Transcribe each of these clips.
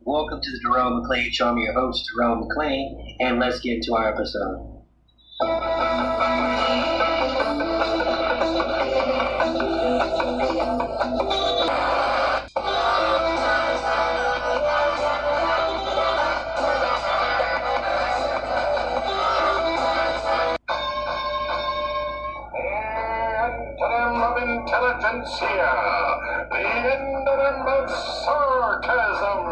Welcome to the Jerome McClain Show. I'm your host, Jerome McClain, and let's get into our episode. Intelligentsia, the endem of sarcasm,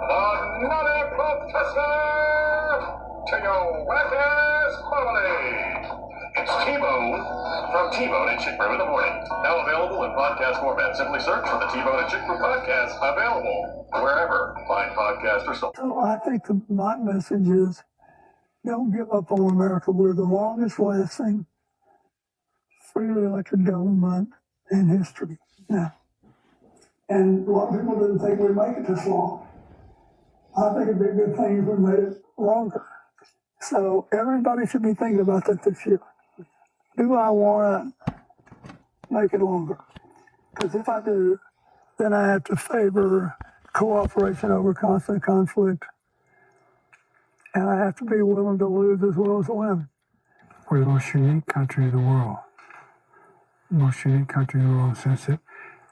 the nutty professor, to your whack-ass marmalade. It's T-Bone from T-Bone and Chick Brew in the morning. Now available in podcast format. Simply search for the T-Bone and Chick Brew podcast, available wherever fine podcasts are sold. So I think my message is, don't give up on America. We're the longest lasting freely elected government in history now. And a lot of people didn't think we'd make it this long. I think it'd be a good thing if we made it longer. So everybody should be thinking about that this year. Do I want to make it longer? Because if I do, then I have to favor cooperation over constant conflict. And I have to be willing to lose as well as win. We're the most unique country in the world. Most unique country in the world, since that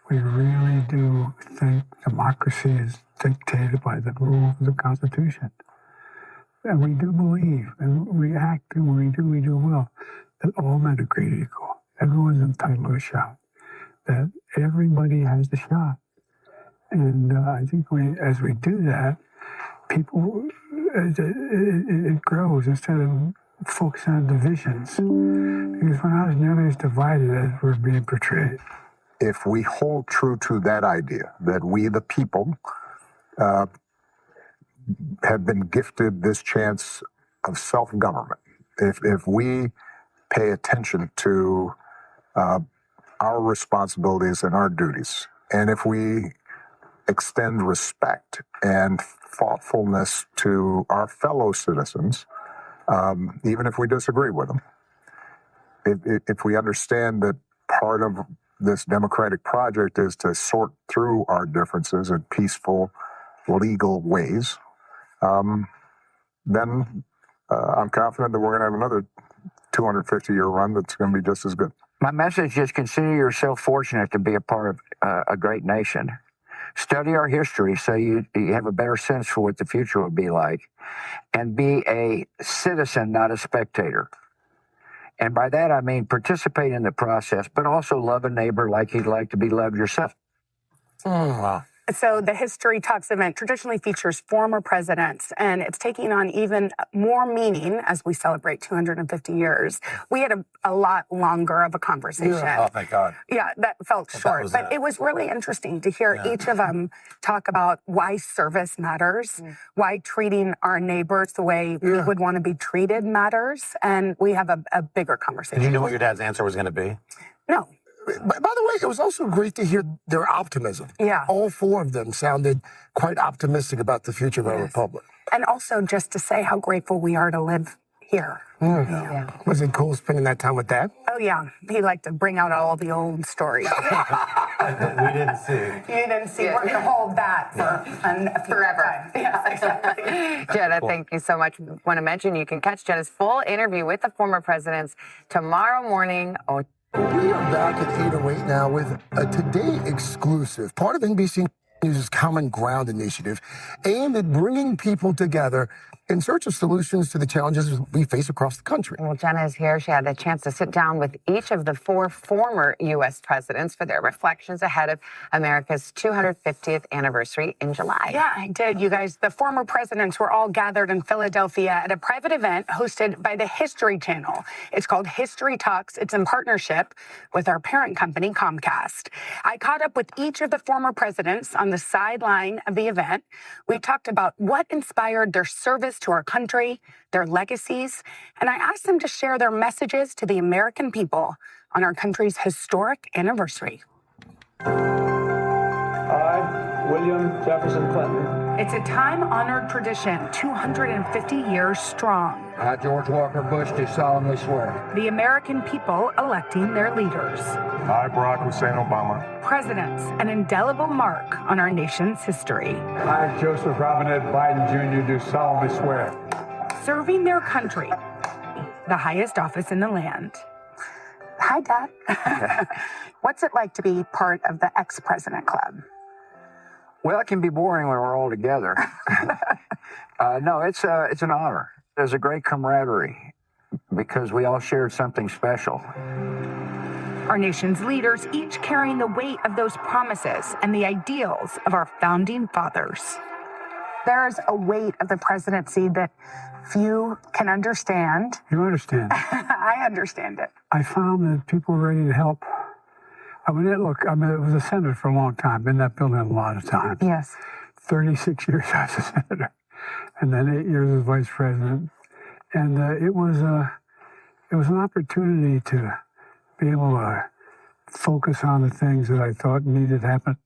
we really do think democracy is dictated by the rules of the Constitution. And we do believe, and we act, and when we do well, that all men are created equal. Everyone's entitled to a shot. That everybody has a shot. And I think as we do that, people, it grows instead of focusing on divisions. Because we're not nearly as divided as we're being portrayed. If we hold true to that idea, that we the people have been gifted this chance of self-government, if we pay attention to our responsibilities and our duties, and if we extend respect and thoughtfulness to our fellow citizens, even if we disagree with them, if we understand that part of this democratic project is to sort through our differences in peaceful, legal ways, then I'm confident that we're going to have another 250-year run that's going to be just as good. My message is consider yourself fortunate to be a part of a great nation. Study our history so you have a better sense for what the future will be like. And be a citizen, not a spectator. And by that, I mean participate in the process, but also love a neighbor like you'd like to be loved yourself. Wow. So the History Talks event traditionally features former presidents, and it's taking on even more meaning as we celebrate 250 years. We had a lot longer of a conversation. Yeah. Oh, thank God. Yeah, that felt short. But it was really interesting to hear each of them talk about why service matters, why treating our neighbors the way we would want to be treated matters, and we have a bigger conversation. Did you know what your dad's answer was going to be? No. By the way, it was also great to hear their optimism. Yeah. All four of them sounded quite optimistic about the future of our republic. And also just to say how grateful we are to live here. Yeah. Was it cool spending that time with Dad? Oh, yeah. He liked to bring out all the old stories. We didn't see. You didn't see. We're going to hold that for forever. Yeah, exactly. Jenna, thank you so much. Want to mention you can catch Jenna's full interview with the former presidents tomorrow morning. We are back at 8:08 now with a Today exclusive, part of NBC News' Common Ground initiative, aimed at bringing people together in search of solutions to the challenges we face across the country. Well, Jenna is here. She had a chance to sit down with each of the four former U.S. presidents for their reflections ahead of America's 250th anniversary in July. Yeah, I did, you guys. The former presidents were all gathered in Philadelphia at a private event hosted by the History Channel. It's called History Talks. It's in partnership with our parent company, Comcast. I caught up with each of the former presidents on the sideline of the event. We talked about what inspired their service to our country, their legacies, and I asked them to share their messages to the American people on our country's historic anniversary. I, William Jefferson Clinton, It's a time-honored tradition, 250 years strong. I, George Walker Bush, do solemnly swear. The American people electing their leaders. I, Barack Hussein Obama. Presidents, an indelible mark on our nation's history. I, Joseph Robinette Biden Jr., do solemnly swear. Serving their country, the highest office in the land. Hi, Dad. What's it like to be part of the ex-president club? Well, it can be boring when we're all together. No, it's an honor. There's a great camaraderie because we all shared something special. Our nation's leaders each carrying the weight of those promises and the ideals of our founding fathers. There's a weight of the presidency that few can understand. You understand? I understand it. I found that people were ready to help. I was a senator for a long time, been in that building a lot of times. Yes. 36 years as a senator, and then 8 years as vice president. And it was an opportunity to be able to focus on the things that I thought needed to happen.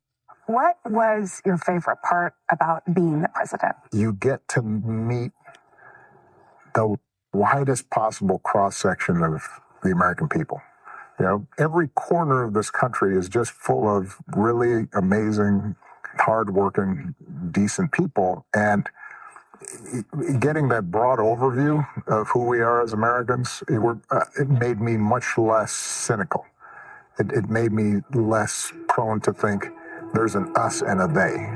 What was your favorite part about being the president? You get to meet the widest possible cross-section of the American people. You know, every corner of this country is just full of really amazing, hardworking, decent people. And getting that broad overview of who we are as Americans, it made me much less cynical. It made me less prone to think there's an us and a they.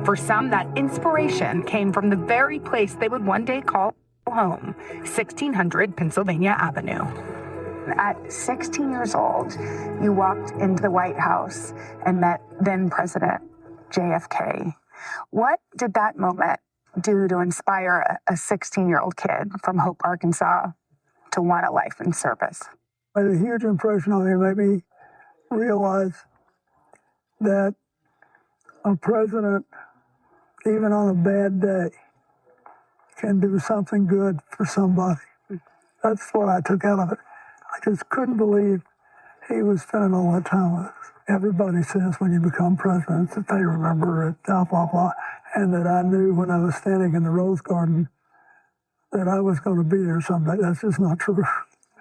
For some, that inspiration came from the very place they would one day call home, 1600 Pennsylvania Avenue. At 16 years old, you walked into the White House and met then President JFK. What did that moment do to inspire a 16-year-old kid from Hope, Arkansas, to want a life in service? It had a huge impression on me. It made me realize that a president, even on a bad day, can do something good for somebody. That's what I took out of it. I just couldn't believe he was spending all that time with us. Everybody says when you become president that they remember it, blah, blah, blah, and that I knew when I was standing in the Rose Garden that I was going to be there someday. That's just not true.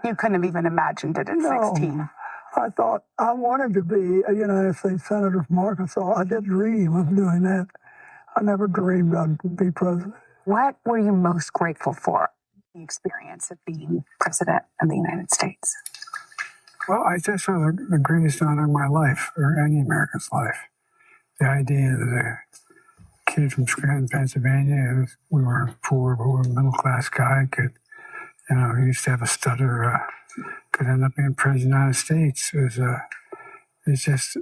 You couldn't have even imagined it at 16. I thought I wanted to be a United States Senator from Arkansas. I did dream of doing that. I never dreamed I'd be president. What were you most grateful for? The experience of being president of the United States? Well, I just saw the greatest honor of my life, or any American's life. The idea that a kid from Scranton, Pennsylvania, we were poor, but we were a middle-class guy, he used to have a stutter, could end up being president of the United States. It's just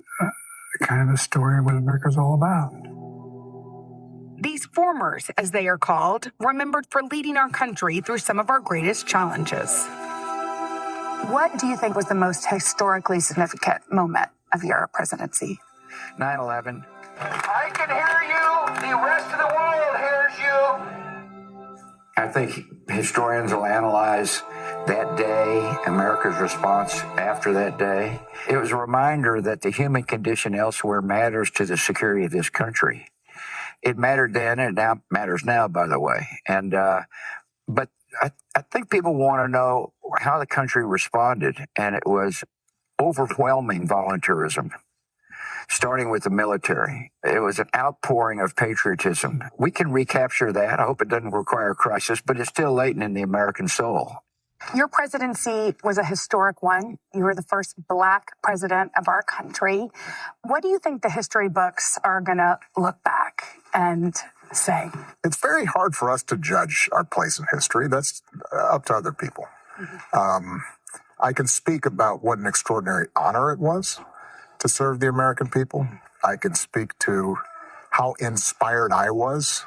kind of a story of what America's all about. These formers, as they are called, remembered for leading our country through some of our greatest challenges. What do you think was the most historically significant moment of your presidency? 9/11. I can hear you. The rest of the world hears you. I think historians will analyze that day, America's response after that day. It was a reminder that the human condition elsewhere matters to the security of this country. It mattered then, and it matters now, by the way. But I think people want to know how the country responded, and it was overwhelming volunteerism, starting with the military. It was an outpouring of patriotism. We can recapture that. I hope it doesn't require a crisis, but it's still latent in the American soul. Your presidency was a historic one. You were the first Black president of our country. What do you think the history books are going to look back and say? It's very hard for us to judge our place in history. That's up to other people. Mm-hmm. I can speak about what an extraordinary honor it was to serve the American people. I can speak to how inspired I was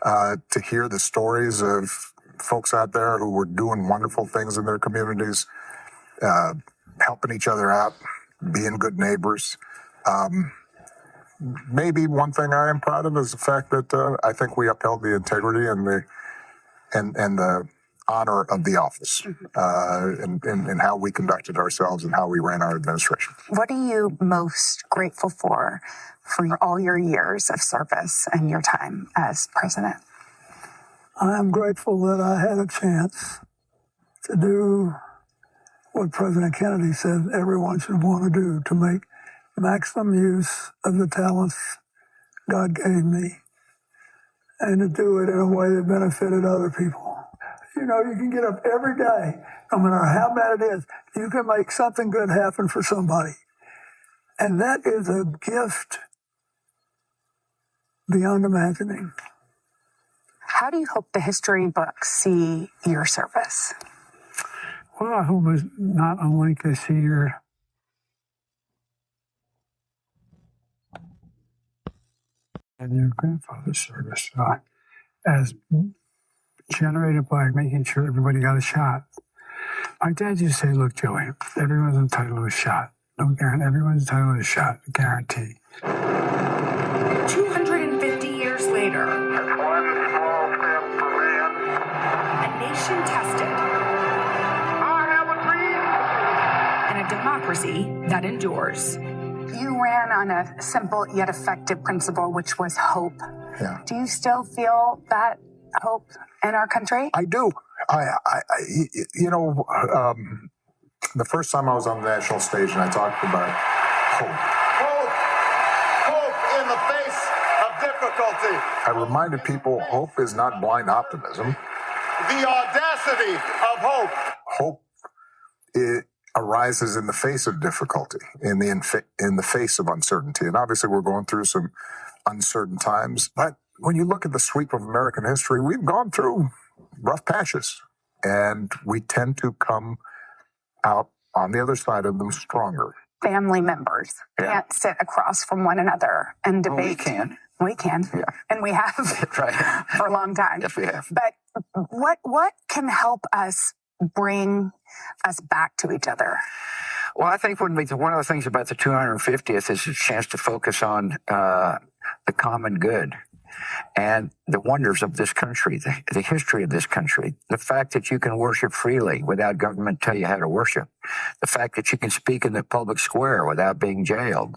to hear the stories of folks out there who were doing wonderful things in their communities, helping each other out, being good neighbors. Maybe one thing I am proud of is the fact that I think we upheld the integrity and the honor of the office, and how we conducted ourselves and how we ran our administration. What are you most grateful for all your years of service and your time as president? I am grateful that I had a chance to do what President Kennedy said everyone should want to do, to make maximum use of the talents God gave me, and to do it in a way that benefited other people. You know, you can get up every day, no matter how bad it is, you can make something good happen for somebody. And that is a gift beyond imagining. How do you hope the history books see your service? Well, I hope it's not unlike they see your and your grandfather's service, as generated by making sure everybody got a shot. My dad used to say, look, Joey, everyone's entitled to a shot. Everyone's entitled to a shot, a guarantee. 250 years later, It's one small step for man. a nation tested I have a dream. and a democracy that endures. You ran on a simple yet effective principle, which was hope. Yeah. Do you still feel that hope in our country? I do. The first time I was on the national stage and I talked about hope, Hope in the face of difficulty. I reminded people hope is not blind optimism. The audacity of hope. Hope arises in the face of difficulty, in the face of uncertainty. And obviously we're going through some uncertain times. But when you look at the sweep of American history, we've gone through rough patches. And we tend to come out on the other side of them stronger. Family members can't sit across from one another and debate. Well, we can. We can. Yeah. And we have Right. for a long time. Yes, we have. But what can help us bring us back to each other? Well, I think one of the things about the 250th is a chance to focus on the common good and the wonders of this country, the history of this country, the fact that you can worship freely without government tell you how to worship, the fact that you can speak in the public square without being jailed,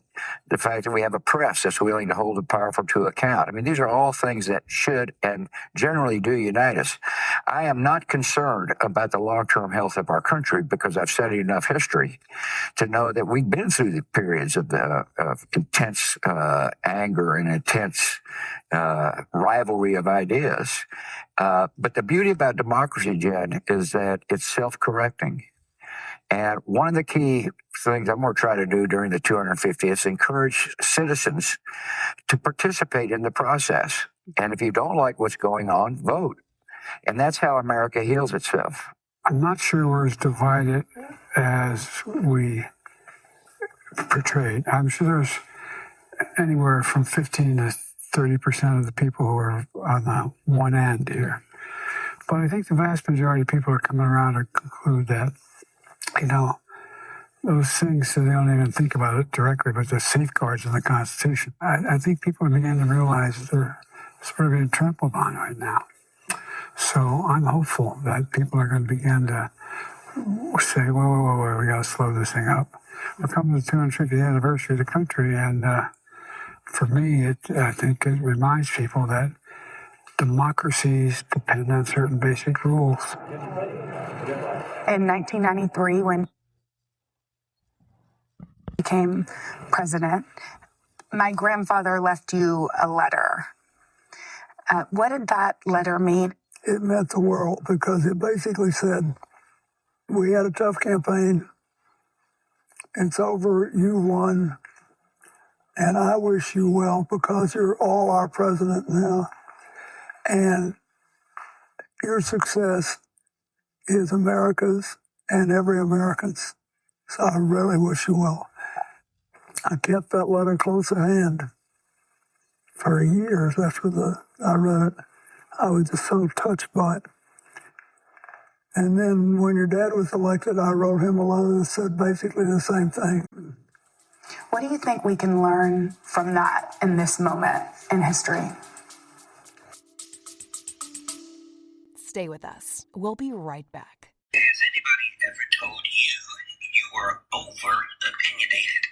the fact that we have a press that's willing to hold the powerful to account. I mean, these are all things that should and generally do unite us. I am not concerned about the long-term health of our country because I've studied enough history to know that we've been through the periods of intense anger and intense rivalry of ideas. But the beauty about democracy, Jen, is that it's self-correcting. And one of the key things I'm going to try to do during the 250th is encourage citizens to participate in the process. And if you don't like what's going on, vote. And that's how America heals itself. I'm not sure we're as divided as we portrayed. I'm sure there's anywhere from 15 to 30% of the people who are on the one end here. But I think the vast majority of people are coming around to conclude that, those things, so they don't even think about it directly, but the safeguards in the Constitution. I think people are beginning to realize that they're sort of being trampled on right now. So I'm hopeful that people are going to begin to say, whoa, we got to slow this thing up. We're coming to the 250th anniversary of the country, and for me, I think it reminds people that democracies depend on certain basic rules. In 1993, when he became president, my grandfather left you a letter. What did that letter mean? It meant the world because it basically said, we had a tough campaign. It's over. You won. And I wish you well because you're all our president now. And your success is America's and every American's. So I really wish you well. I kept that letter close at hand for years after I read it. I was just so touched by it. And then when your dad was elected, I wrote him a letter that said basically the same thing. What do you think we can learn from that in this moment in history? Stay with us. We'll be right back. Has anybody ever told you you were over-opinionated?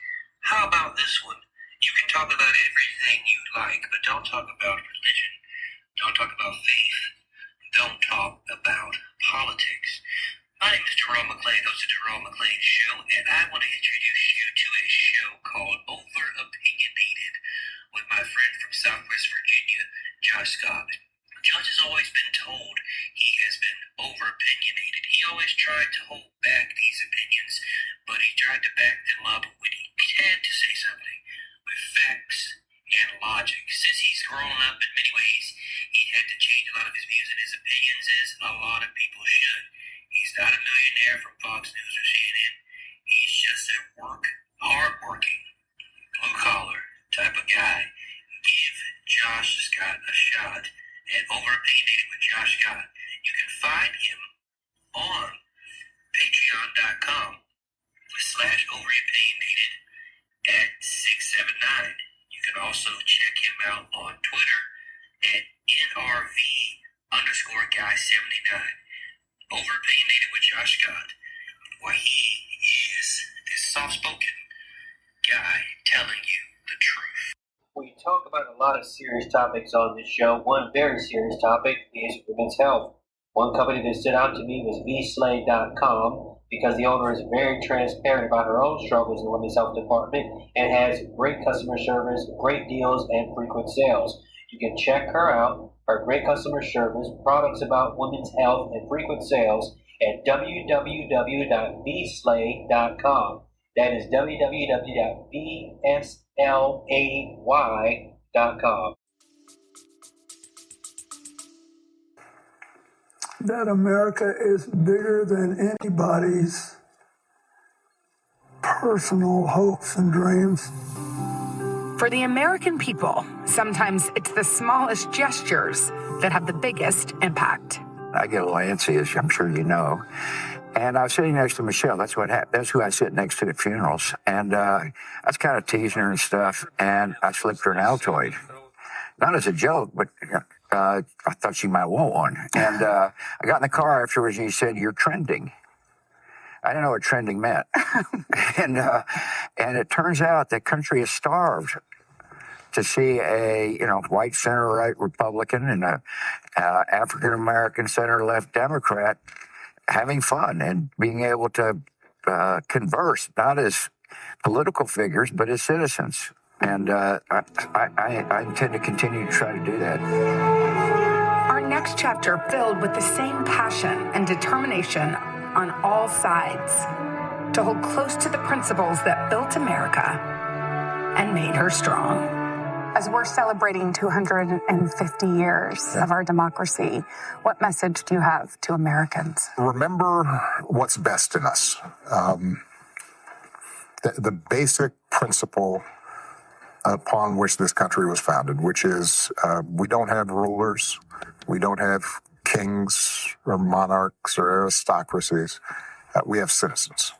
How about this one? You can talk about everything you like, but don't talk about religion. Don't talk about faith. Don't talk about politics. My name is Jerome McClain, host of Jerome McClain Show, and I want to introduce you to a show called Over-Opinionated with my friend from Southwest Virginia, Josh Scott. Josh has always been told he has been over-opinionated. He always tried to hold back these opinions, but he tried to back them up when he had to say something with facts and logic. Since he's grown up in many ways, he had to change a lot of his views and his opinions, as a lot of people should. He's not a millionaire from Fox News or CNN. He's just a hard-working, blue-collar type of guy. Give Josh Scott a shot at Over-Opinionated with Josh Scott. You can find him on patreon.com/overopinionated at 679. You can also check him out on Twitter at NRV_guy79. Over-Opinionated with Josh Scott, where he is this soft-spoken guy telling you the truth. We talk about a lot of serious topics on this show. One very serious topic is women's health. One company that stood out to me was vslay.com, because the owner is very transparent about her own struggles in the women's health department and has great customer service, great deals, and frequent sales. You can check her out, her great customer service, products about women's health, and frequent sales at www.vslay.com. That is www.vslay.com. That America is bigger than anybody's personal hopes and dreams. For the American people, sometimes it's the smallest gestures that have the biggest impact. I get a little antsy, as I'm sure you know. And I was sitting next to Michelle. That's what happened. That's who I sit next to at funerals. And I was kind of teasing her and stuff. And I slipped her an Altoid. Not as a joke, but I thought she might want one. And I got in the car afterwards and he said, "You're trending." I didn't know what trending meant. And it turns out the country is starved to see a white center-right Republican and a African-American center-left Democrat having fun and being able to converse, not as political figures, but as citizens. And I intend to continue to try to do that. Our next chapter filled with the same passion and determination on all sides to hold close to the principles that built America and made her strong. As we're celebrating 250 years of our democracy, what message do you have to Americans? Remember what's best in us. The basic principle upon which this country was founded, which is we don't have rulers, we don't have kings or monarchs or aristocracies, we have citizens.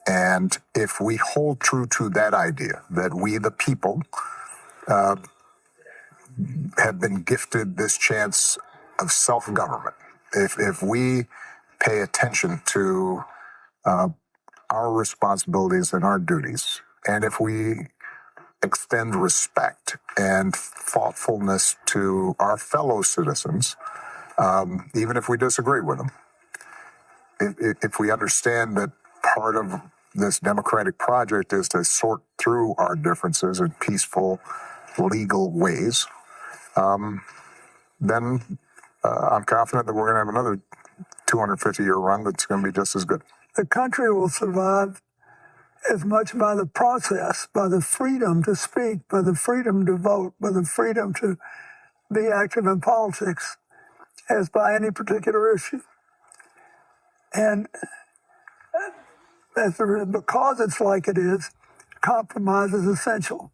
And if we hold true to that idea, that we the people have been gifted this chance of self-government, if we pay attention to our responsibilities and our duties, and if we extend respect and thoughtfulness to our fellow citizens, even if we disagree with them, if we understand that part of this democratic project is to sort through our differences in peaceful, legal ways, then I'm confident that we're going to have another 250-year run that's going to be just as good. The country will survive as much by the process, by the freedom to speak, by the freedom to vote, by the freedom to be active in politics, as by any particular issue. And because it's like it is, compromise is essential.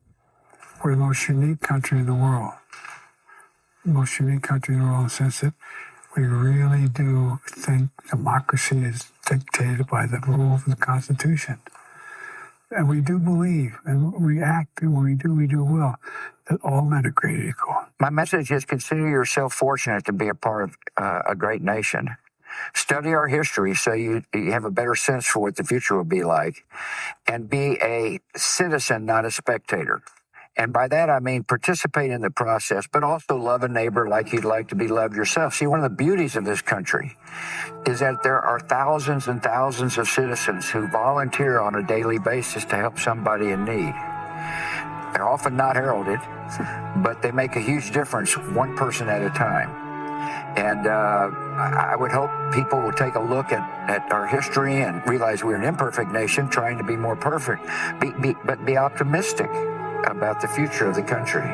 We're the most unique country in the world. The most unique country in the world in the sense that we really do think democracy is dictated by the rules of the Constitution. And we do believe, and we act, and when we do well, that all men are created equal. My message is consider yourself fortunate to be a part of a great nation. Study our history so you have a better sense for what the future will be like, and be a citizen, not a spectator. And by that, I mean participate in the process, but also love a neighbor like you'd like to be loved yourself. See, one of the beauties of this country is that there are thousands and thousands of citizens who volunteer on a daily basis to help somebody in need. They're often not heralded, but they make a huge difference one person at a time. And I would hope people will take a look at our history and realize we're an imperfect nation trying to be more perfect, but be optimistic about the future of the country.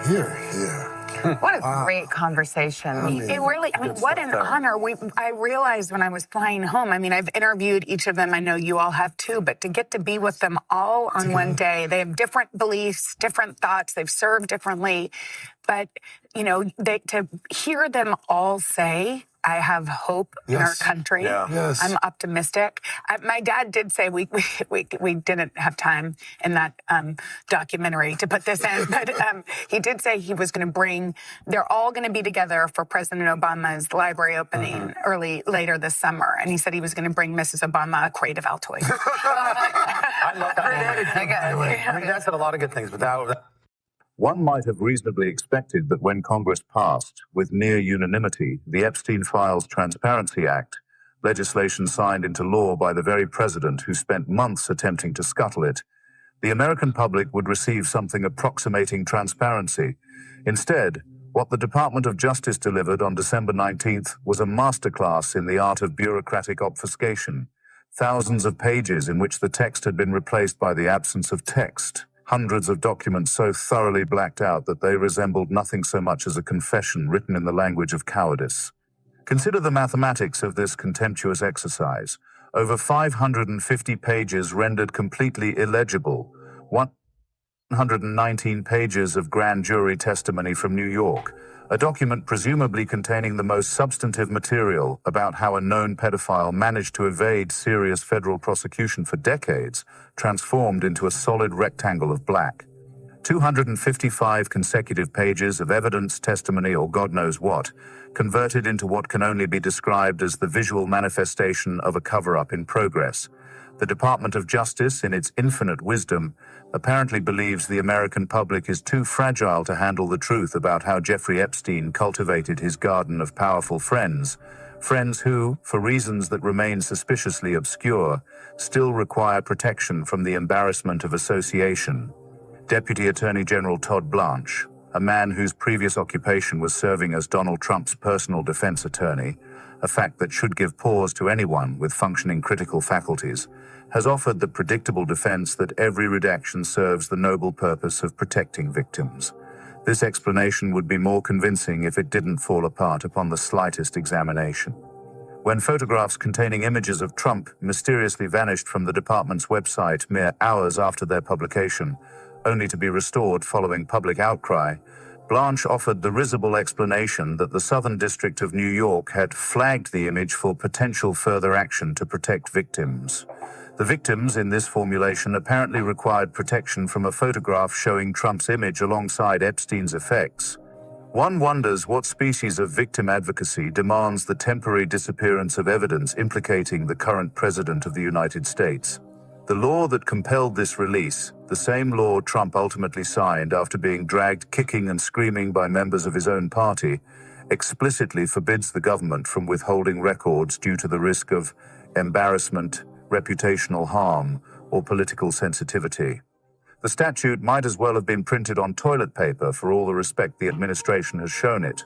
Here. What a great conversation. What an honor. I realized when I was flying home, I've interviewed each of them. I know you all have too, but to get to be with them all on one day, they have different beliefs, different thoughts, they've served differently. But, to hear them all say, I have hope in our country. Yeah. Yes. I'm optimistic. My dad did say we didn't have time in that documentary to put this in, but he did say he was going to they're all going to be together for President Obama's library opening later this summer. And he said he was going to bring Mrs. Obama a crate of Altoids. I love that. That said a lot of good things, but that. One might have reasonably expected that when Congress passed, with near unanimity, the Epstein Files Transparency Act, legislation signed into law by the very president who spent months attempting to scuttle it, the American public would receive something approximating transparency. Instead, what the Department of Justice delivered on December 19th was a masterclass in the art of bureaucratic obfuscation. Thousands of pages in which the text had been replaced by the absence of text. Hundreds of documents so thoroughly blacked out that they resembled nothing so much as a confession written in the language of cowardice. Consider the mathematics of this contemptuous exercise. Over 550 pages rendered completely illegible. 119 pages of grand jury testimony from New York. A document presumably containing the most substantive material about how a known pedophile managed to evade serious federal prosecution for decades, transformed into a solid rectangle of black. 255 consecutive pages of evidence, testimony, or God knows what, converted into what can only be described as the visual manifestation of a cover-up in progress. The Department of Justice, in its infinite wisdom, apparently believes the American public is too fragile to handle the truth about how Jeffrey Epstein cultivated his garden of powerful friends who, for reasons that remain suspiciously obscure, still require protection from the embarrassment of association. Deputy Attorney General Todd Blanche, a man whose previous occupation was serving as Donald Trump's personal defense attorney, a fact that should give pause to anyone with functioning critical faculties, has offered the predictable defense that every redaction serves the noble purpose of protecting victims. This explanation would be more convincing if it didn't fall apart upon the slightest examination. When photographs containing images of Trump mysteriously vanished from the department's website mere hours after their publication, only to be restored following public outcry, Blanche offered the risible explanation that the Southern District of New York had flagged the image for potential further action to protect victims. The victims in this formulation apparently required protection from a photograph showing Trump's image alongside Epstein's effects. One wonders what species of victim advocacy demands the temporary disappearance of evidence implicating the current president of the United States. The law that compelled this release, the same law Trump ultimately signed after being dragged kicking and screaming by members of his own party, explicitly forbids the government from withholding records due to the risk of embarrassment, reputational harm, or political sensitivity. The statute might as well have been printed on toilet paper for all the respect the administration has shown it.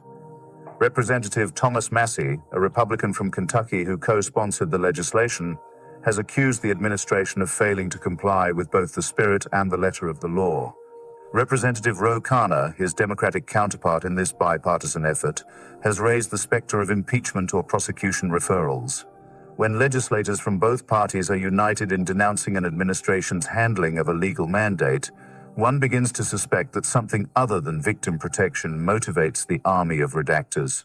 Representative Thomas Massie, a Republican from Kentucky who co-sponsored the legislation, has accused the administration of failing to comply with both the spirit and the letter of the law. Representative Ro Khanna, his Democratic counterpart in this bipartisan effort, has raised the specter of impeachment or prosecution referrals. When legislators from both parties are united in denouncing an administration's handling of a legal mandate, one begins to suspect that something other than victim protection motivates the army of redactors.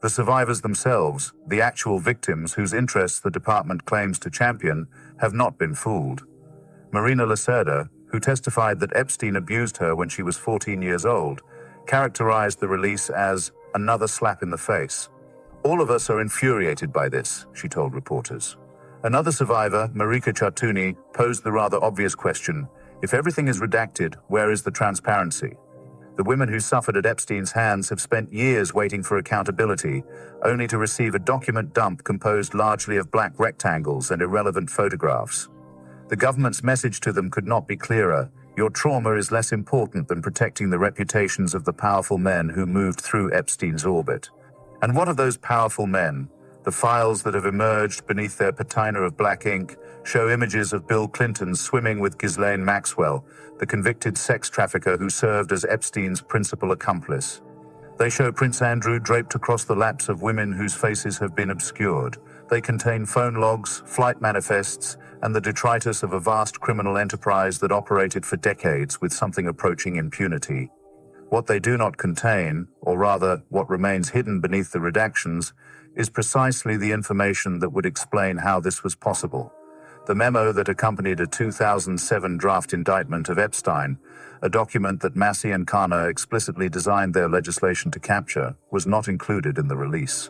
The survivors themselves, the actual victims whose interests the department claims to champion, have not been fooled. Marina Lacerda, who testified that Epstein abused her when she was 14 years old, characterized the release as another slap in the face. All of us are infuriated by this, she told reporters. Another survivor, Marika Chartouni, posed the rather obvious question, if everything is redacted, where is the transparency? The women who suffered at Epstein's hands have spent years waiting for accountability, only to receive a document dump composed largely of black rectangles and irrelevant photographs. The government's message to them could not be clearer. Your trauma is less important than protecting the reputations of the powerful men who moved through Epstein's orbit. And what of those powerful men? The files that have emerged beneath their patina of black ink show images of Bill Clinton swimming with Ghislaine Maxwell, the convicted sex trafficker who served as Epstein's principal accomplice. They show Prince Andrew draped across the laps of women whose faces have been obscured. They contain phone logs, flight manifests, and the detritus of a vast criminal enterprise that operated for decades with something approaching impunity. What they do not contain, or rather what remains hidden beneath the redactions, is precisely the information that would explain how this was possible. The memo that accompanied a 2007 draft indictment of Epstein, a document that Massey and Khanna explicitly designed their legislation to capture, was not included in the release.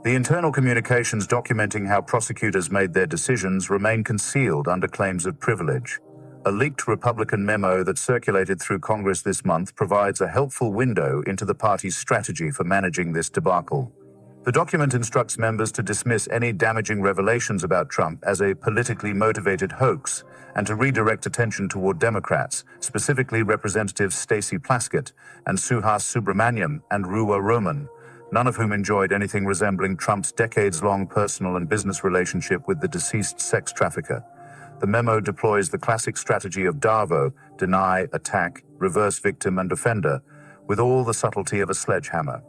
The internal communications documenting how prosecutors made their decisions remain concealed under claims of privilege. A leaked Republican memo that circulated through Congress this month provides a helpful window into the party's strategy for managing this debacle. The document instructs members to dismiss any damaging revelations about Trump as a politically motivated hoax and to redirect attention toward Democrats, specifically Representatives Stacey Plaskett and Suhas Subramaniam and Ruwa Roman, none of whom enjoyed anything resembling Trump's decades-long personal and business relationship with the deceased sex trafficker. The memo deploys the classic strategy of DAVO, deny, attack, reverse victim and offender, with all the subtlety of a sledgehammer.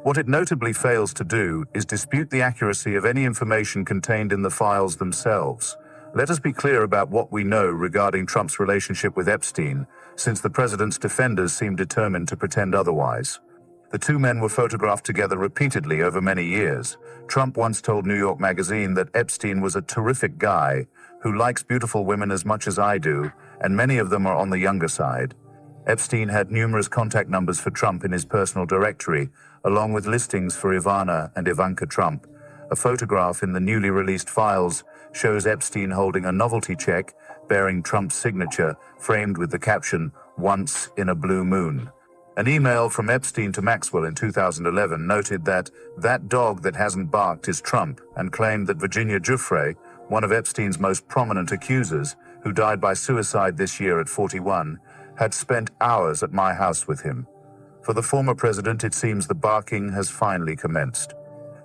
What it notably fails to do is dispute the accuracy of any information contained in the files themselves. Let us be clear about what we know regarding Trump's relationship with Epstein, since the president's defenders seem determined to pretend otherwise. The two men were photographed together repeatedly over many years. Trump once told New York Magazine that Epstein was a terrific guy who likes beautiful women as much as I do, and many of them are on the younger side. Epstein had numerous contact numbers for Trump in his personal directory, along with listings for Ivana and Ivanka Trump. A photograph in the newly released files shows Epstein holding a novelty check bearing Trump's signature, framed with the caption, "Once in a Blue Moon." An email from Epstein to Maxwell in 2011 noted that dog that hasn't barked is Trump, and claimed that Virginia Giuffre, one of Epstein's most prominent accusers, who died by suicide this year at 41, had spent hours at my house with him. For the former president, it seems the barking has finally commenced.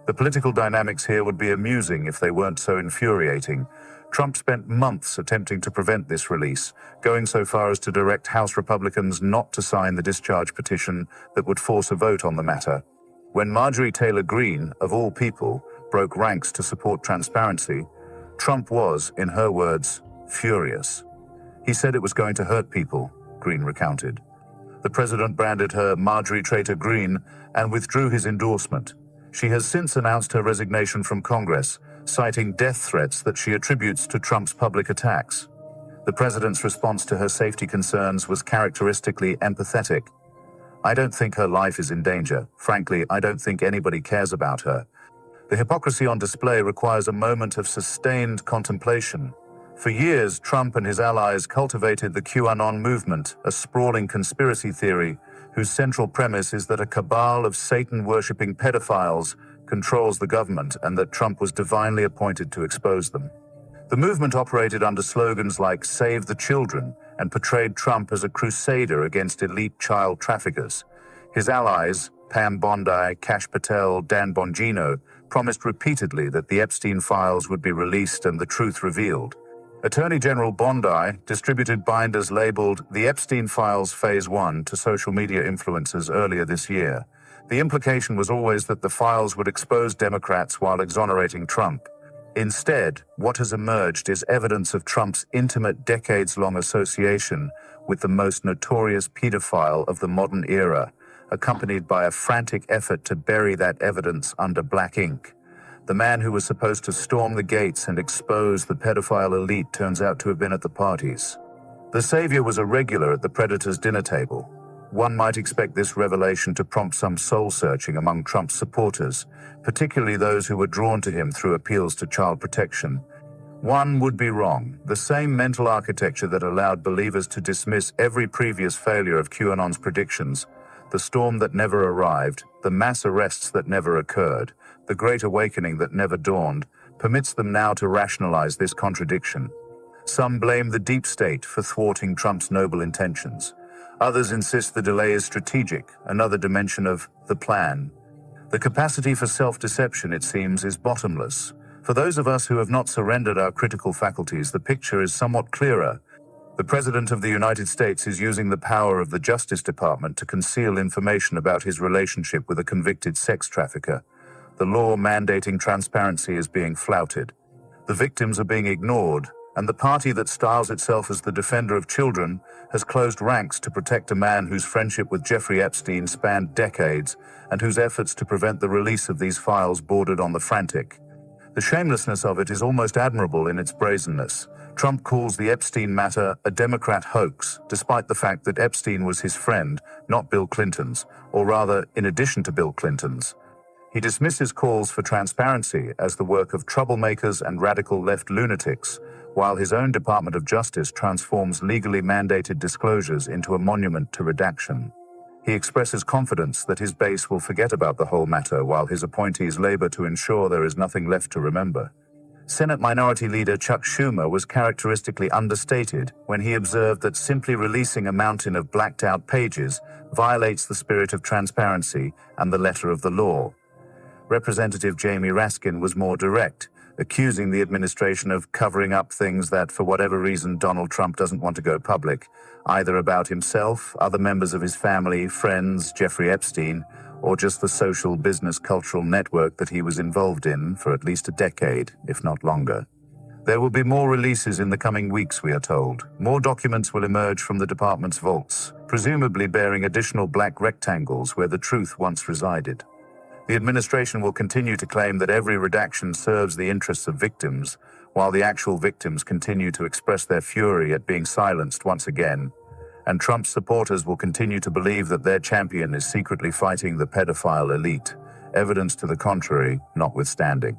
The political dynamics here would be amusing if they weren't so infuriating. Trump spent months attempting to prevent this release, going so far as to direct House Republicans not to sign the discharge petition that would force a vote on the matter. When Marjorie Taylor Greene, of all people, broke ranks to support transparency, Trump was, in her words, furious. He said it was going to hurt people, Greene recounted. The president branded her Marjorie Traitor Greene and withdrew his endorsement. She has since announced her resignation from Congress, citing death threats that she attributes to Trump's public attacks. The president's response to her safety concerns was characteristically empathetic. I don't think her life is in danger. Frankly, I don't think anybody cares about her. The hypocrisy on display requires a moment of sustained contemplation. For years, Trump and his allies cultivated the QAnon movement, a sprawling conspiracy theory whose central premise is that a cabal of Satan-worshipping pedophiles controls the government and that Trump was divinely appointed to expose them. The movement operated under slogans like "Save the Children" and portrayed Trump as a crusader against elite child traffickers. His allies, Pam Bondi, Kash Patel, Dan Bongino, promised repeatedly that the Epstein files would be released and the truth revealed. Attorney General Bondi distributed binders labeled The Epstein Files Phase 1 to social media influencers earlier this year. The implication was always that the files would expose Democrats while exonerating Trump. Instead, what has emerged is evidence of Trump's intimate decades-long association with the most notorious pedophile of the modern era, accompanied by a frantic effort to bury that evidence under black ink. The man who was supposed to storm the gates and expose the pedophile elite turns out to have been at the parties. The savior was a regular at the predator's dinner table. One might expect this revelation to prompt some soul-searching among Trump's supporters, particularly those who were drawn to him through appeals to child protection. One would be wrong. The same mental architecture that allowed believers to dismiss every previous failure of QAnon's predictions, the storm that never arrived, the mass arrests that never occurred, the great awakening that never dawned, permits them now to rationalize this contradiction. Some blame the deep state for thwarting Trump's noble intentions. Others insist the delay is strategic, another dimension of the plan. The capacity for self-deception, it seems, is bottomless. For those of us who have not surrendered our critical faculties, the picture is somewhat clearer. The President of the United States is using the power of the Justice Department to conceal information about his relationship with a convicted sex trafficker. The law mandating transparency is being flouted. The victims are being ignored, and the party that styles itself as the defender of children has closed ranks to protect a man whose friendship with Jeffrey Epstein spanned decades and whose efforts to prevent the release of these files bordered on the frantic. The shamelessness of it is almost admirable in its brazenness. Trump calls the Epstein matter a Democrat hoax, despite the fact that Epstein was his friend, not Bill Clinton's, or rather, in addition to Bill Clinton's. He dismisses calls for transparency as the work of troublemakers and radical left lunatics, while his own Department of Justice transforms legally mandated disclosures into a monument to redaction. He expresses confidence that his base will forget about the whole matter while his appointees labor to ensure there is nothing left to remember. Senate Minority Leader Chuck Schumer was characteristically understated when he observed that simply releasing a mountain of blacked-out pages violates the spirit of transparency and the letter of the law. Representative Jamie Raskin was more direct, accusing the administration of covering up things that, for whatever reason, Donald Trump doesn't want to go public, either about himself, other members of his family, friends, Jeffrey Epstein, or just the social, business, cultural network that he was involved in for at least a decade, if not longer. There will be more releases in the coming weeks, we are told. More documents will emerge from the department's vaults, presumably bearing additional black rectangles where the truth once resided. The administration will continue to claim that every redaction serves the interests of victims, while the actual victims continue to express their fury at being silenced once again. And Trump's supporters will continue to believe that their champion is secretly fighting the pedophile elite, evidence to the contrary notwithstanding.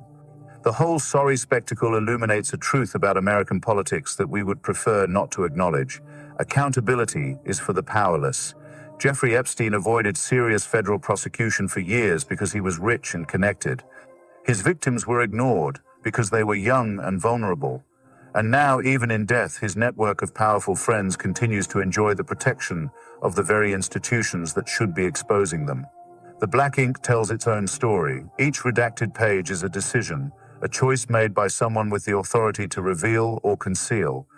The whole sorry spectacle illuminates a truth about American politics that we would prefer not to acknowledge. Accountability is for the powerless. Jeffrey Epstein avoided serious federal prosecution for years because he was rich and connected. His victims were ignored because they were young and vulnerable. And now, even in death, his network of powerful friends continues to enjoy the protection of the very institutions that should be exposing them. The black ink tells its own story. Each redacted page is a decision, a choice made by someone with the authority to reveal or conceal.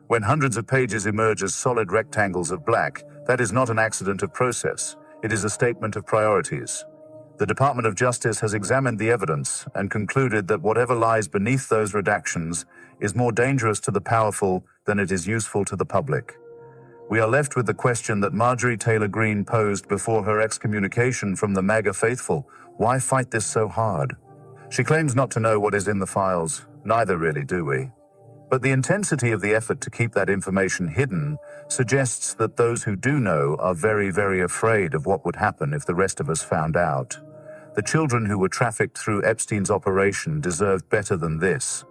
When hundreds of pages emerge as solid rectangles of black, that is not an accident of process. It is a statement of priorities. The Department of Justice has examined the evidence and concluded that whatever lies beneath those redactions is more dangerous to the powerful than it is useful to the public. We are left with the question that Marjorie Taylor Greene posed before her excommunication from the MAGA faithful: why fight this so hard? She claims not to know what is in the files. Neither really do we. But the intensity of the effort to keep that information hidden suggests that those who do know are very, very afraid of what would happen if the rest of us found out. The children who were trafficked through Epstein's operation deserved better than this.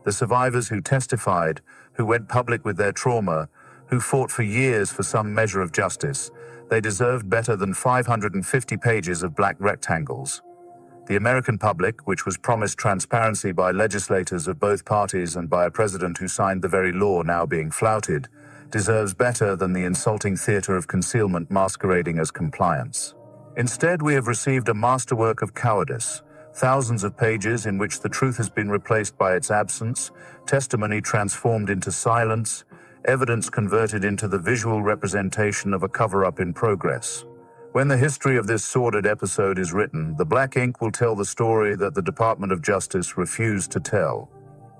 The survivors who testified, who went public with their trauma, who fought for years for some measure of justice, they deserved better than 550 pages of black rectangles. The American public, which was promised transparency by legislators of both parties and by a president who signed the very law now being flouted, deserves better than the insulting theater of concealment masquerading as compliance. Instead, we have received a masterwork of cowardice, thousands of pages in which the truth has been replaced by its absence, testimony transformed into silence, evidence converted into the visual representation of a cover-up in progress. When the history of this sordid episode is written, the black ink will tell the story that the Department of Justice refused to tell.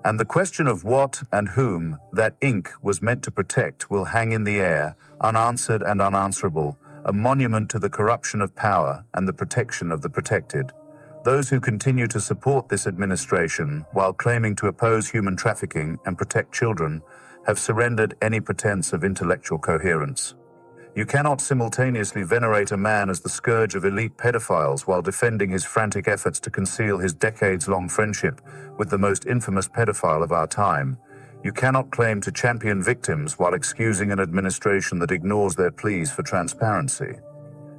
And the question of what and whom that ink was meant to protect will hang in the air, unanswered and unanswerable, a monument to the corruption of power and the protection of the protected. Those who continue to support this administration while claiming to oppose human trafficking and protect children have surrendered any pretense of intellectual coherence. You cannot simultaneously venerate a man as the scourge of elite pedophiles while defending his frantic efforts to conceal his decades-long friendship with the most infamous pedophile of our time. You cannot claim to champion victims while excusing an administration that ignores their pleas for transparency.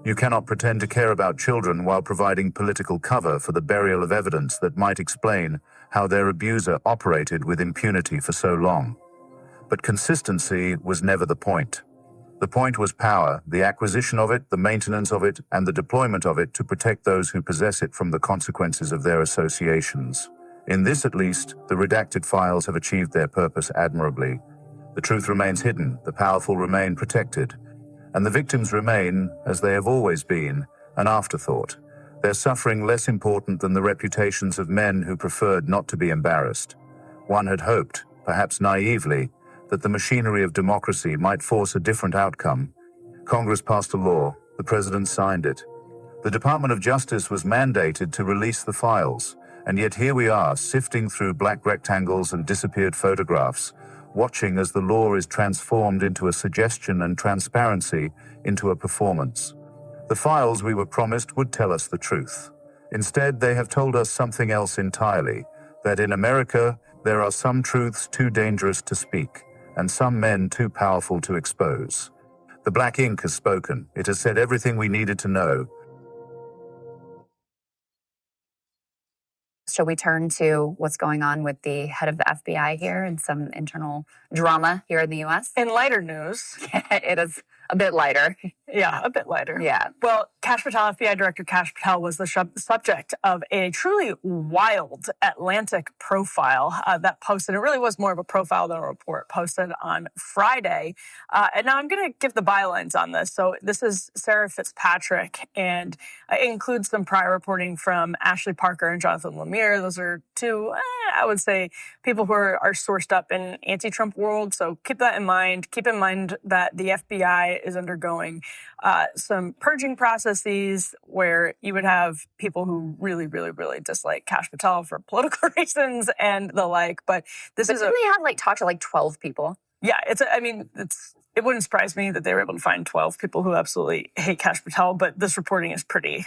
You cannot pretend to care about children while providing political cover for the burial of evidence that might explain how their abuser operated with impunity for so long. But consistency was never the point. The point was power, the acquisition of it, the maintenance of it, and the deployment of it to protect those who possess it from the consequences of their associations. In this, at least, the redacted files have achieved their purpose admirably. The truth remains hidden, the powerful remain protected, and the victims remain, as they have always been, an afterthought, their suffering less important than the reputations of men who preferred not to be embarrassed. One had hoped, perhaps naively, that the machinery of democracy might force a different outcome. Congress passed a law. The president signed it. The Department of Justice was mandated to release the files, and yet here we are, sifting through black rectangles and disappeared photographs, watching as the law is transformed into a suggestion and transparency into a performance. The files we were promised would tell us the truth. Instead, they have told us something else entirely, that in America, there are some truths too dangerous to speak, and some men too powerful to expose. The black ink has spoken. It has said everything we needed to know. Shall we turn to what's going on with the head of the FBI here and some internal drama here in the U.S.? In lighter news. It is a bit lighter. Yeah, a bit lighter. Yeah. Well, Kash Patel, FBI Director Kash Patel, was the subject of a truly wild Atlantic profile that posted. It really was more of a profile than a report, posted on Friday. And now I'm going to give the bylines on this. So this is Sarah Fitzpatrick, and it includes some prior reporting from Ashley Parker and Jonathan Lemire. Those are two, I would say, people who are sourced up in anti-Trump world. So keep that in mind. Keep in mind that the FBI is undergoing some purging processes where you would have people who really, really, really dislike Kash Patel for political reasons and the like. But this is didn't they have talked to 12 people? Yeah, it wouldn't surprise me that they were able to find 12 people who absolutely hate Kash Patel. But this reporting is pretty.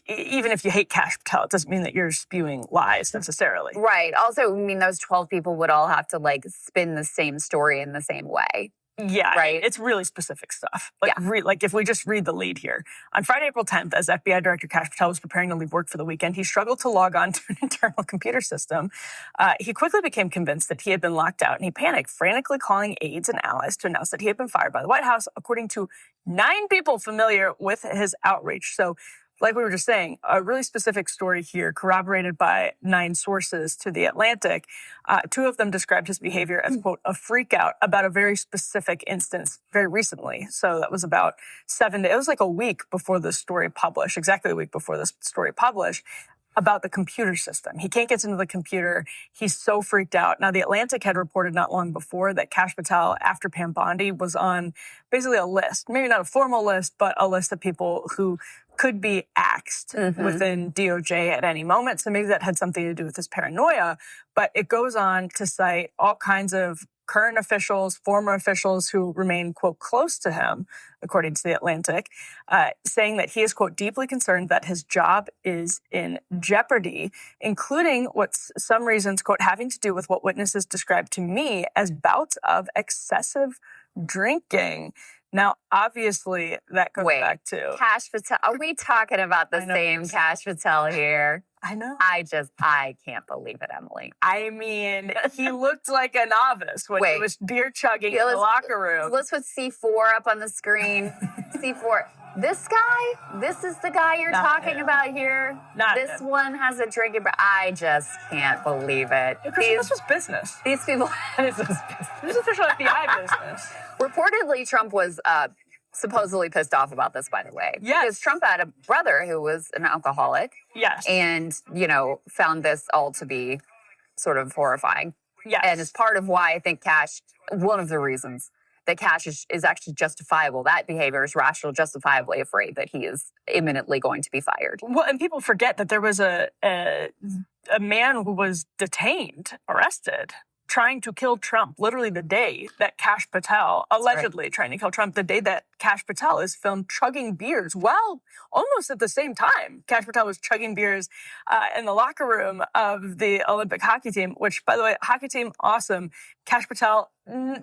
Even if you hate Kash Patel, it doesn't mean that you're spewing lies necessarily. Right. Also, those 12 people would all have to spin the same story in the same way. Yeah, right. It's really specific stuff. If we just read the lead here. On Friday, April 10th, as FBI Director Kash Patel was preparing to leave work for the weekend, he struggled to log on to an internal computer system. He quickly became convinced that he had been locked out, and he panicked, frantically calling aides and allies to announce that he had been fired by the White House, according to 9 people familiar with his outreach. So, like we were just saying, a really specific story here, corroborated by 9 sources to The Atlantic. 2 of them described his behavior as, quote, a freak out about a very specific instance very recently. So that was about 7 days. It was a week before this story published, exactly a week before this story published, about the computer system. He can't get into the computer. He's so freaked out. Now, The Atlantic had reported not long before that Kash Patel, after Pam Bondi, was on basically a list, maybe not a formal list, but a list of people who could be axed within DOJ at any moment. So maybe that had something to do with his paranoia. But it goes on to cite all kinds of current officials, former officials who remain, quote, close to him, according to The Atlantic, saying that he is, quote, deeply concerned that his job is in jeopardy, including what's some reasons, quote, having to do with what witnesses described to me as bouts of excessive drinking. Now, obviously, that goes back to Kash Patel. Are we talking about the same Kash Patel here? I know. I can't believe it, Emily. He looked like a novice when he was beer chugging in the locker room. Let's put C4 up on the screen. C4. This guy? This is the guy you're talking about here? This one has a drinking, but I just can't believe it. This was business. These people, this was business. This is official FBI business. Reportedly, Trump was supposedly pissed off about this, by the way. Yes. Because Trump had a brother who was an alcoholic. Yes. And, found this all to be sort of horrifying. Yes. And it's part of why I think Kash, one of the reasons that Kash is actually justifiable. That behavior is rational, justifiably afraid that he is imminently going to be fired. Well, and people forget that there was a man who was detained, arrested, trying to kill Trump, literally the day that Kash Patel, allegedly trying to kill Trump, the day that Kash Patel is filmed chugging beers. Well, almost at the same time, Kash Patel was chugging beers in the locker room of the Olympic hockey team, which, by the way, hockey team, awesome. Kash Patel,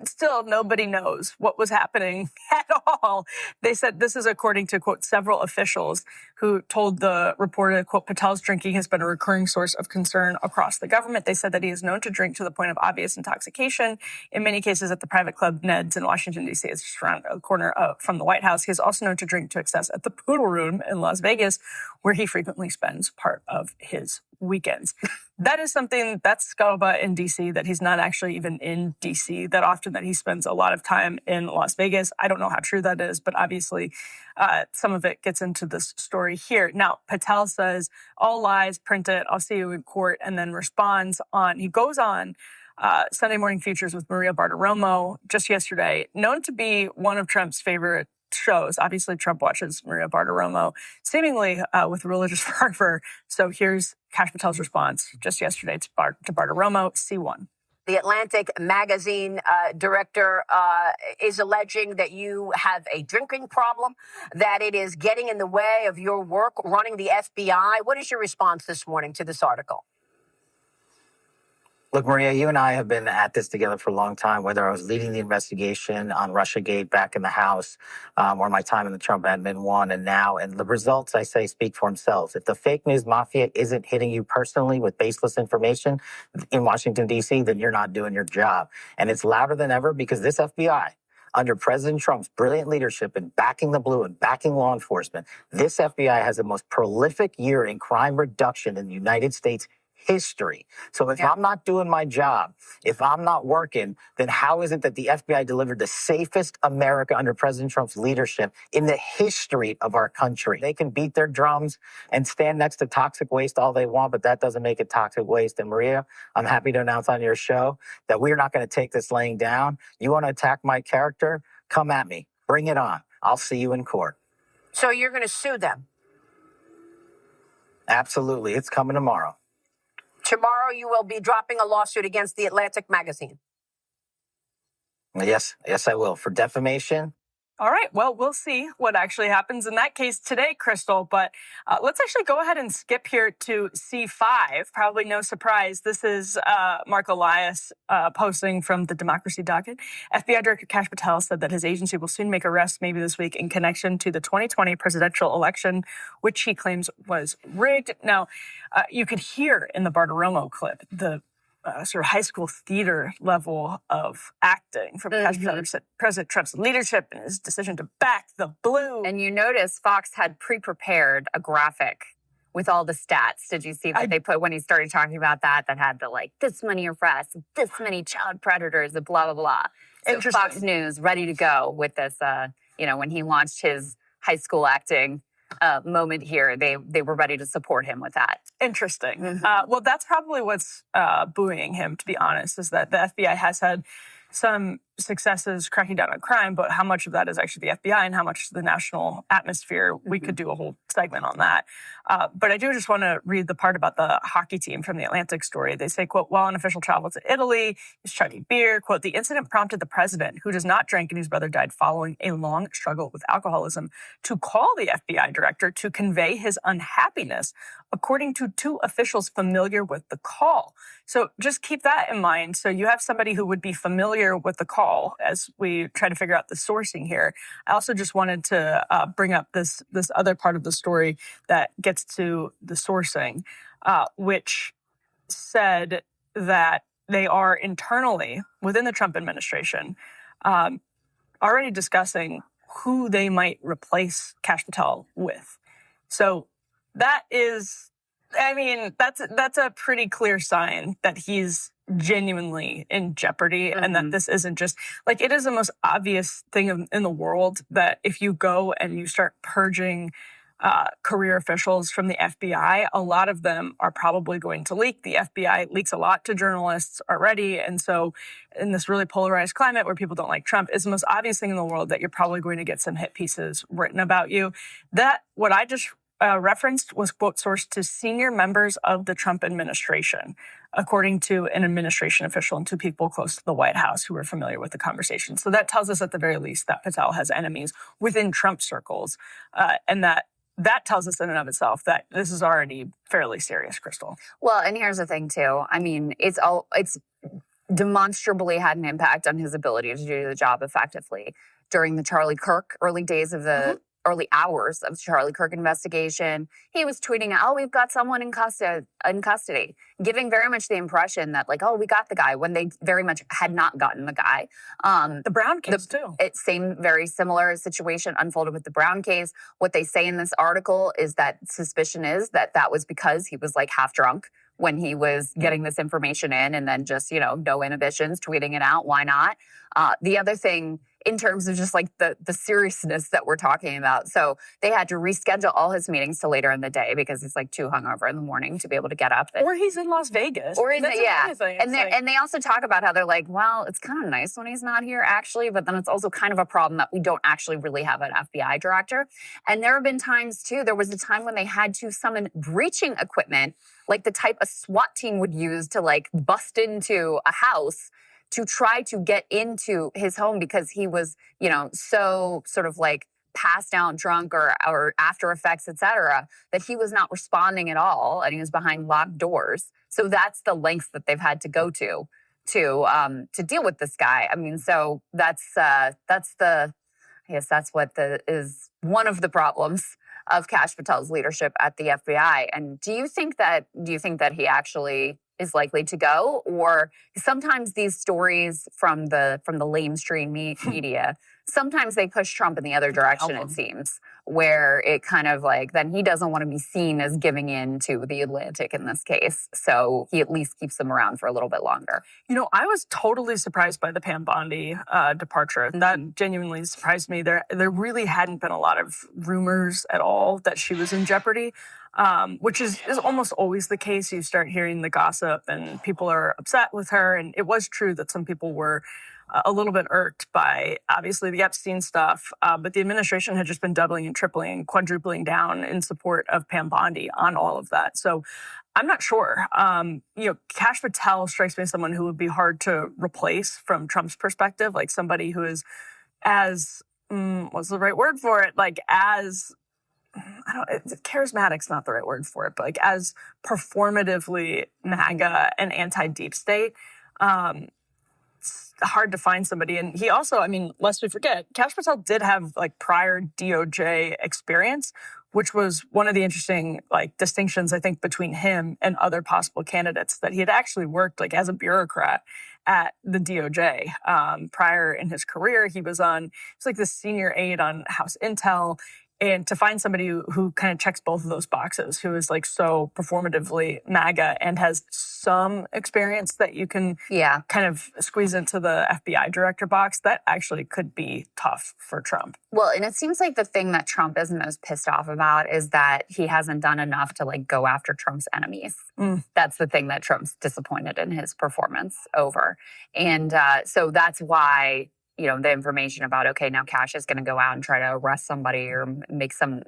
still nobody knows what was happening at all. They said this is according to, quote, several officials who told the reporter, quote, Patel's drinking has been a recurring source of concern across the government. They said that he is known to drink to the point of obvious intoxication. In many cases at the private club Ned's in Washington, D.C., it's just around the corner from the White House. He is also known to drink to excess at the Poodle Room in Las Vegas, where he frequently spends part of his weekends. That is something that's scuttlebutt in D.C., that he's not actually even in D.C. that often, that he spends a lot of time in Las Vegas. I don't know how true that is, but obviously some of it gets into this story here. Now, Patel says, all lies, print it, I'll see you in court, and then responds he goes on Sunday Morning Features with Maria Bartiromo just yesterday, known to be one of Trump's favorite shows. Obviously, Trump watches Maria Bartiromo, seemingly with religious fervor. So here's Kash Patel's response just yesterday to Bartiromo, C1. The Atlantic magazine director is alleging that you have a drinking problem, that it is getting in the way of your work running the FBI. What is your response this morning to this article? Look, Maria, you and I have been at this together for a long time, whether I was leading the investigation on Russiagate back in the House or my time in the Trump admin 1 and now. And the results, I say, speak for themselves. If the fake news mafia isn't hitting you personally with baseless information in Washington, D.C., then you're not doing your job. And it's louder than ever because this FBI, under President Trump's brilliant leadership in backing the blue and backing law enforcement, this FBI has the most prolific year in crime reduction in the United States history. So if I'm not doing my job, if I'm not working, then how is it that the FBI delivered the safest America under President Trump's leadership in the history of our country? They can beat their drums and stand next to toxic waste all they want, but that doesn't make it toxic waste. And Maria, I'm happy to announce on your show that we're not going to take this laying down. You want to attack my character? Come at me. Bring it on. I'll see you in court. So you're going to sue them? Absolutely. It's coming tomorrow. Tomorrow you will be dropping a lawsuit against the Atlantic magazine. Yes, I will. For defamation. All right. Well, we'll see what actually happens in that case today, Crystal. But let's actually go ahead and skip here to C5. Probably no surprise. This is Mark Elias posting from the Democracy Docket. FBI Director Kash Patel said that his agency will soon make arrests, maybe this week, in connection to the 2020 presidential election, which he claims was rigged. Now, you could hear in the Bartiromo clip the sort of high school theater level of acting from President Trump's leadership and his decision to back the blue. And you notice Fox had pre-prepared a graphic with all the stats. Did you see what they put when he started talking about that had the this many arrests, this many child predators, and blah, blah, blah. So Fox News ready to go with this, when he launched his high school acting moment here, they were ready to support him with that. Interesting. Well, that's probably what's buoying him, to be honest, is that the FBI has had some successes cracking down on crime, but how much of that is actually the FBI and how much is the national atmosphere? We could do a whole segment on that. But I do just want to read the part about the hockey team from the Atlantic story. They say, quote, while on official travel to Italy, he's chugging beer. Quote, the incident prompted the president, who does not drink and whose brother died following a long struggle with alcoholism, to call the FBI director to convey his unhappiness, according to two officials familiar with the call. So just keep that in mind. So you have somebody who would be familiar with the call as we try to figure out the sourcing here. I also just wanted to bring up this other part of the story that gets to the sourcing, which said that they are internally within the Trump administration already discussing who they might replace Kash Patel with. So that is, that's a pretty clear sign that he's genuinely in jeopardy and that this isn't just, it is the most obvious thing in the world that if you go and you start purging career officials from the FBI, a lot of them are probably going to leak. The FBI leaks a lot to journalists already. And so in this really polarized climate where people don't like Trump, it's the most obvious thing in the world that you're probably going to get some hit pieces written about you. That, what I just referenced was, quote, sourced to senior members of the Trump administration, according to an administration official and two people close to the White House who were familiar with the conversation. So that tells us at the very least that Patel has enemies within Trump circles, and that tells us in and of itself that this is already fairly serious, Crystal. Well, and here's the thing, too. I mean, it's demonstrably had an impact on his ability to do the job effectively. During the Charlie Kirk early days of the early hours of the Charlie Kirk investigation, he was tweeting, "Oh, we've got someone in custody," giving very much the impression that, like, "Oh, we got the guy," when they very much had not gotten the guy. The Brown case, too. Very similar situation unfolded with the Brown case. What they say in this article is that suspicion is that was because he was like half drunk when he was getting this information in, and then just, no inhibitions, tweeting it out. Why not? The other thing, in terms of just like the seriousness that we're talking about. So they had to reschedule all his meetings to later in the day because he's like too hungover in the morning to be able to get up. Or he's in Las Vegas. And they also talk about how they're like, well, it's kind of nice when he's not here actually, but then it's also kind of a problem that we don't actually really have an FBI director. And there have been times too, there was a time when they had to summon breaching equipment, like the type a SWAT team would use to like bust into a house to try to get into his home because he was, so sort of like passed out drunk or after effects, et cetera, that he was not responding at all and he was behind locked doors. So that's the lengths that they've had to go to deal with this guy. I mean, so that's what is one of the problems of Kash Patel's leadership at the FBI. And do you think that he actually is likely to go? Or sometimes these stories from the mainstream media, sometimes they push Trump in the other direction, it seems, where it kind of like, then he doesn't want to be seen as giving in to the Atlantic in this case. So he at least keeps them around for a little bit longer. I was totally surprised by the Pam Bondi departure. That genuinely surprised me. There really hadn't been a lot of rumors at all that she was in jeopardy. Which is almost always the case. You start hearing the gossip and people are upset with her. And it was true that some people were a little bit irked by, obviously, the Epstein stuff. But the administration had just been doubling and tripling, quadrupling down in support of Pam Bondi on all of that. So I'm not sure. Kash Patel strikes me as someone who would be hard to replace from Trump's perspective, like somebody who is as, what's the right word for it? Like as... charismatic's not the right word for it, but like as performatively MAGA and anti-deep state, it's hard to find somebody. And he also, lest we forget, Kash Patel did have like prior DOJ experience, which was one of the interesting like distinctions, I think, between him and other possible candidates, that he had actually worked like as a bureaucrat at the DOJ prior in his career. He was like the senior aide on House Intel. And to find somebody who kind of checks both of those boxes, who is like so performatively MAGA and has some experience that you can kind of squeeze into the FBI director box, that actually could be tough for Trump. Well, and it seems like the thing that Trump is most pissed off about is that he hasn't done enough to like go after Trump's enemies. That's the thing that Trump's disappointed in his performance over. And so that's why the information about, okay, now Kash is going to go out and try to arrest somebody or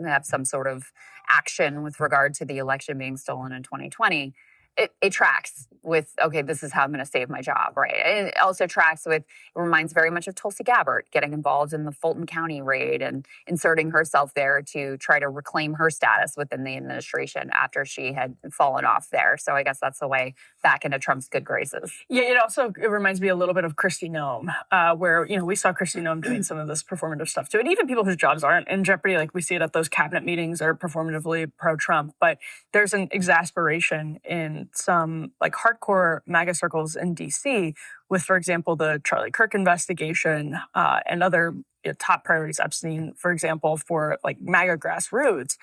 have some sort of action with regard to the election being stolen in 2020. It tracks with, okay, this is how I'm going to save my job, right? And it also tracks with, it reminds very much of Tulsi Gabbard getting involved in the Fulton County raid and inserting herself there to try to reclaim her status within the administration after she had fallen off there. So I guess that's the way back into Trump's good graces. Yeah, it reminds me a little bit of Kristi Noem, where, we saw Kristi Noem doing some of this performative stuff too. And even people whose jobs aren't in jeopardy, like we see it at those cabinet meetings, are performatively pro-Trump. But there's an exasperation in some like hardcore MAGA circles in DC with, for example, the Charlie Kirk investigation and other top priorities, Epstein, for example, for like MAGA grassroots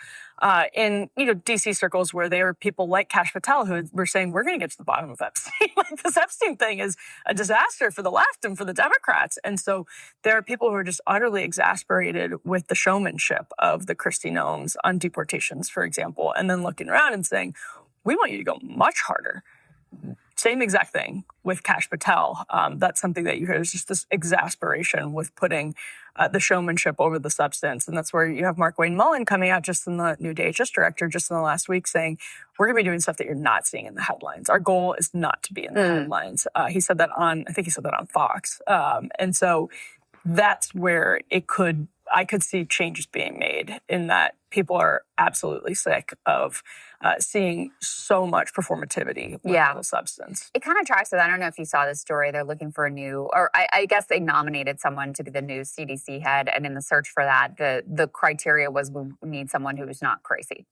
in DC circles where there are people like Kash Patel who were saying, we're going to get to the bottom of Epstein. Like this Epstein thing is a disaster for the left and for the Democrats. And so there are people who are just utterly exasperated with the showmanship of the Kristi Noems on deportations, for example, and then looking around and saying, we want you to go much harder Same exact thing with Kash Patel. That's something that you hear is just this exasperation with putting the showmanship over the substance. And that's where you have Mark Wayne Mullen coming out, just in the new DHS director, just in the last week, saying, we're going to be doing stuff that you're not seeing in the headlines. Our goal is not to be in the headlines. He said that on Fox. And so that's where I could see changes being made, in that people are absolutely sick of seeing so much performativity with the substance. It kind of tracks with, I don't know if you saw this story, they're looking for a new, or I guess they nominated someone to be the new CDC head, and in the search for that, the criteria was, we need someone who's not crazy.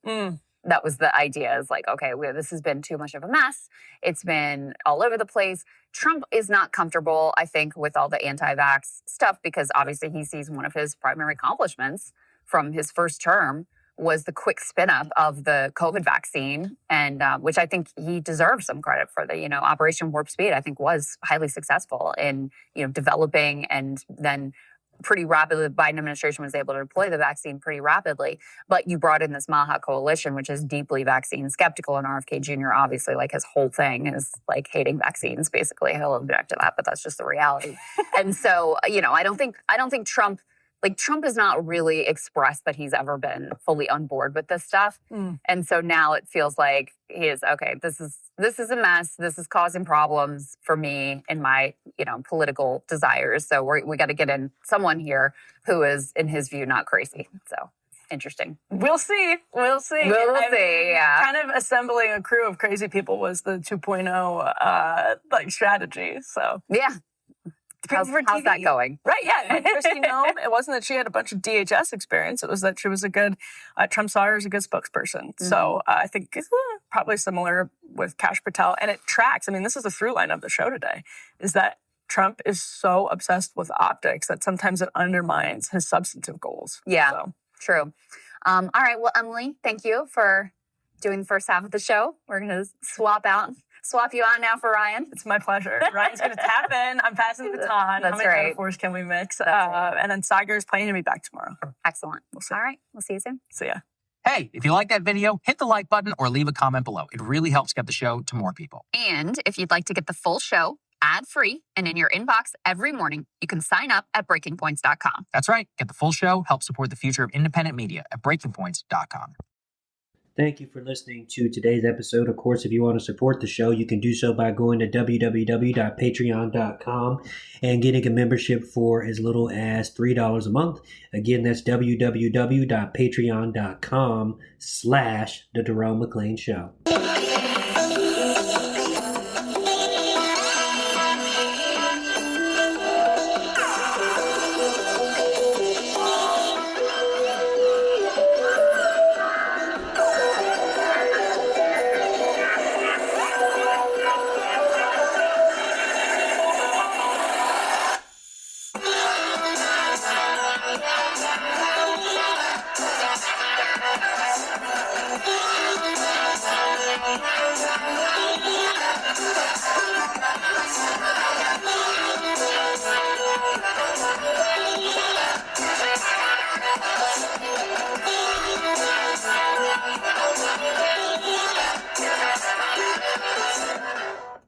That was the idea, is like, okay, this has been too much of a mess. It's been all over the place. Trump is not comfortable, I think, with all the anti-vax stuff, because obviously he sees one of his primary accomplishments from his first term was the quick spin up of the COVID vaccine, and which I think he deserves some credit for. The Operation Warp Speed, I think, was highly successful in developing, and then pretty rapidly, the Biden administration was able to deploy the vaccine pretty rapidly. But you brought in this Maha coalition, which is deeply vaccine skeptical, and RFK Jr. obviously, like, his whole thing is like hating vaccines, basically. He'll object to that, but that's just the reality. And so, I don't think Trump has not really expressed that he's ever been fully on board with this stuff. And so now it feels like he is, okay, this is a mess. This is causing problems for me in my, political desires. So we got to get in someone here who is, in his view, not crazy. So interesting. We'll see. We'll see, yeah. Kind of assembling a crew of crazy people was the 2.0 strategy. So yeah. How's that going? Right, yeah. And Kristi Noem, it wasn't that she had a bunch of DHS experience. It was that she was a good, Trump saw her as a good spokesperson. So I think it's probably similar with Kash Patel. And it tracks. I mean, this is the through line of the show today, is that Trump is so obsessed with optics that sometimes it undermines his substantive goals. Yeah, true. All right, well, Emily, thank you for doing the first half of the show. We're going to swap you on now for Ryan. It's my pleasure. Ryan's going to tap in. I'm passing the baton. That's How many right. metaphors can we mix? And then Sagar's planning to be back tomorrow. Excellent. All right. We'll see you soon. See ya. Hey, if you like that video, hit the like button or leave a comment below. It really helps get the show to more people. And if you'd like to get the full show ad-free and in your inbox every morning, you can sign up at breakingpoints.com. That's right. Get the full show. Help support the future of independent media at breakingpoints.com. Thank you for listening to today's episode. Of course, if you want to support the show, you can do so by going to www.patreon.com and getting a membership for as little as $3 a month. Again, that's www.patreon.com/The Jerome McClain Show.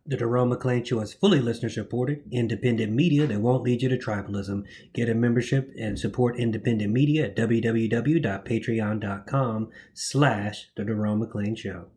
The Jerome McClain Show is fully listener-supported, independent media that won't lead you to tribalism. Get a membership and support independent media at www.patreon.com/The Jerome McClain Show.